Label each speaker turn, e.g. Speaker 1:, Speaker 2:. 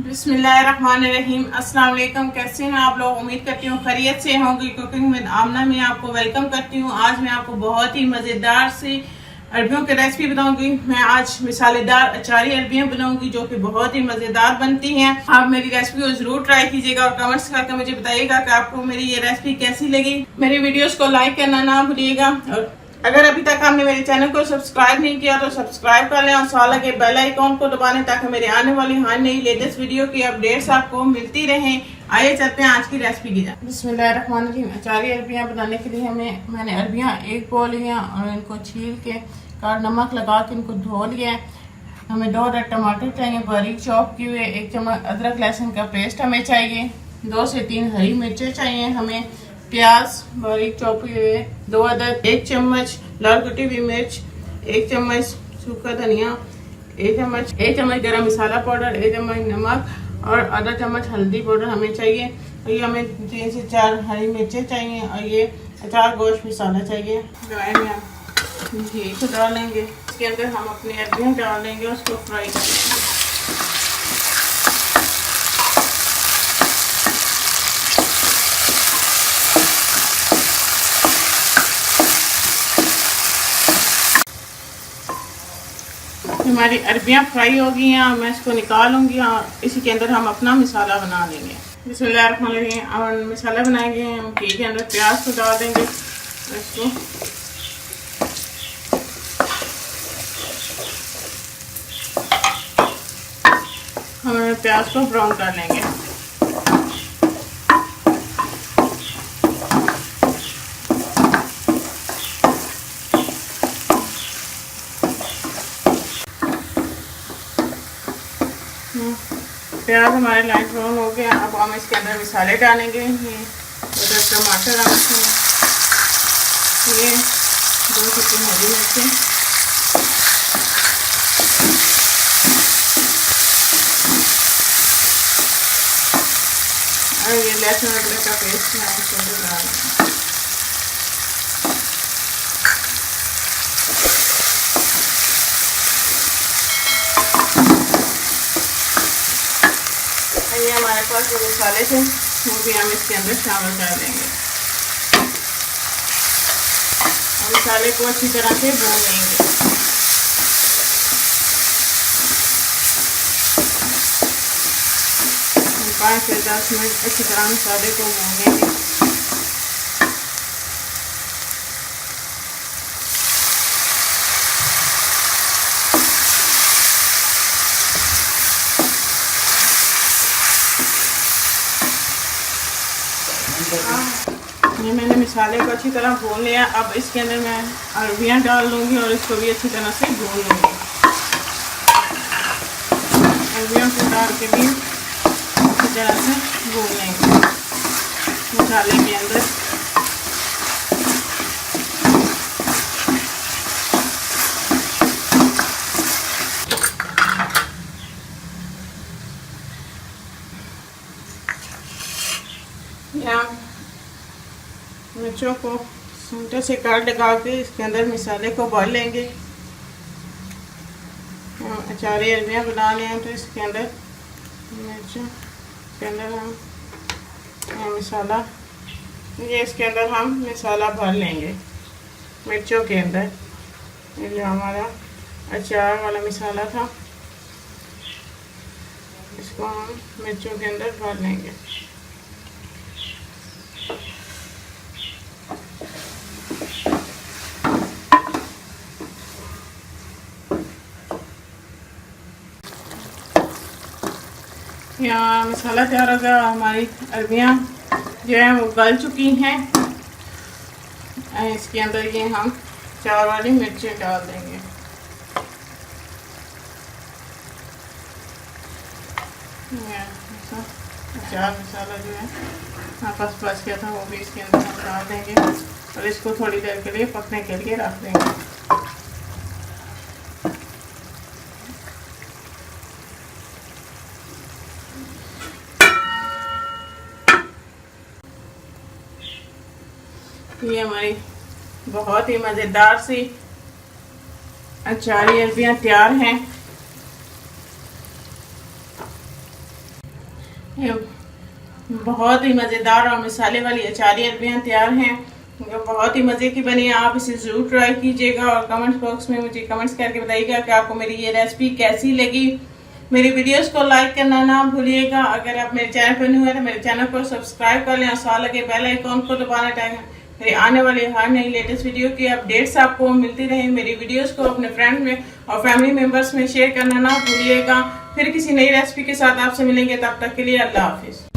Speaker 1: बिस्मिल्लाहिर्रहमानिर्रहीम। अस्सलाम वालेकुम। कैसे हैं आप लोग? उम्मीद करती हूँ खैरियत से होंगे। कुकिंग विद आमना में आपको वेलकम करती हूँ। आज मैं आपको बहुत ही मज़ेदार सी अरबियों की रेसिपी बताऊंगी। मैं आज मिसालेदार अचारी अरबियाँ बनाऊंगी जो कि बहुत ही मज़ेदार बनती हैं। आप मेरी रेसिपी को जरूर ट्राई कीजिएगा और कमेंट्स करके मुझे बताइएगा कि आपको मेरी ये रेसिपी कैसी लगी। मेरी वीडियोस को लाइक करना ना भूलिएगा और अगर अभी तक आपने मेरे चैनल को सब्सक्राइब नहीं किया तो सब्सक्राइब कर लें और साथ लगे बेल आइकॉन को दबा लें ताकि मेरे आने वाली हर नई लेटेस्ट वीडियो की अपडेट्स आपको मिलती रहें। आइए चलते हैं आज की रेसिपी की जाए। बिस्मिल्लाहिर्रहमानिर्रहीम। अचारी अरबियाँ बनाने के लिए मैंने अरबियाँ एक बो लिया और इनको छील के और नमक लगा के इनको धो लिया है। हमें 2 अदर टमाटर चाहिए बारीक चॉप किए हुए, 1 चम्मच अदरक लहसुन का पेस्ट हमें चाहिए, 2 से 3 हरी मिर्चें चाहिए हमें, प्याज बारीक चॉप हुए 2 अदर, 1 चम्मच लाल कुटी हुई मिर्च, 1 चम्मच सूखा धनिया, 1 चम्मच गरम मसाला पाउडर, 1 चम्मच नमक और आधा चम्मच हल्दी पाउडर हमें चाहिए। और ये हमें 3 से 4 हरी मिर्चें चाहिए और ये अचार गोश्त मसाला चाहिए। कढ़ाई में घी को डालेंगे, इसके अंदर हम अपनी अरबियाँ डाल लेंगे, उसको फ्राई करेंगे। हमारी अरबियाँ फ्राई हो गई हैं, मैं इसको निकालूंगी और इसी के अंदर हम अपना मसाला बना लेंगे। बिस्मिल्लाहिर्रहमानिर्रहीम। और मसाला बनाएंगे हम घी के अंदर प्याज को डाल देंगे, इसको हम प्याज को ब्राउन कर लेंगे। प्याज हमारे लाइट ब्राउन हो गया। अब हम इसके अंदर मसाले डालेंगे। ये टमाटर ये 2 से 3 हरी मिर्चें, और ये लहसुन अदरक का पेस्ट है इसके अंदर डालेंगे। ये हमारे पास जो मसाले थे वो भी हम इसके अंदर शामिल कर देंगे और मसाले को अच्छी तरह से भून लेंगे। 5 से 10 मिनट अच्छी तरह मसाले को भून लेंगे। ये मैंने मसाले को अच्छी तरह भून लिया। अब इसके अंदर मैं अरबियाँ डाल लूँगी और इसको भी अच्छी तरह से भून लूँगी। अरबियों को डाल के भी अच्छी तरह से भून लेंगे मसाले के अंदर। मिर्चों को सूंटे से काट लगा के इसके अंदर मसाले को भर लेंगे। अचारी अरबियाँ बना लें तो इसके अंदर मिर्चों के अंदर हम मसाला इसके अंदर हम मसाला भर लेंगे मिर्चों के अंदर। ये जो हमारा अचार वाला मसाला था इसको हम मिर्चों के अंदर भर लेंगे। यहाँ मसाला तैयार हो गया। हमारी अरबियाँ जो है वो गल चुकी हैं। इसके अंदर ये हम 4 वाली मिर्चें डाल देंगे। अचार मसाला जो है आपस बच गया था वो भी इसके अंदर हम डाल देंगे और इसको थोड़ी देर के लिए पकने के लिए रख देंगे। ये हमारी बहुत ही मज़ेदार सी अचारी अरबियाँ तैयार हैं। ये बहुत ही मज़ेदार और मिसाले वाली अचारी अरबियाँ तैयार हैं, बहुत ही मज़े की बनी है। आप इसे ज़रूर ट्राई कीजिएगा और कमेंट बॉक्स में मुझे कमेंट्स करके बताइएगा कि आपको मेरी ये रेसिपी कैसी लगी। मेरी वीडियोस को लाइक करना ना भूलिएगा। अगर आप मेरे चैनल पर न्यू है तो मेरे चैनल को सब्सक्राइब कर लें और साथ लगे बेल आइकॉन को दबाना चाहेंगे। मेरे आने वाले हर नई लेटेस्ट वीडियो की अपडेट्स आपको मिलती रहे। मेरी वीडियोस को अपने फ्रेंड्स में और फैमिली मेम्बर्स में शेयर करना ना भूलिएगा। फिर किसी नई रेसिपी के साथ आपसे मिलेंगे, तब तक के लिए अल्लाह हाफिज़।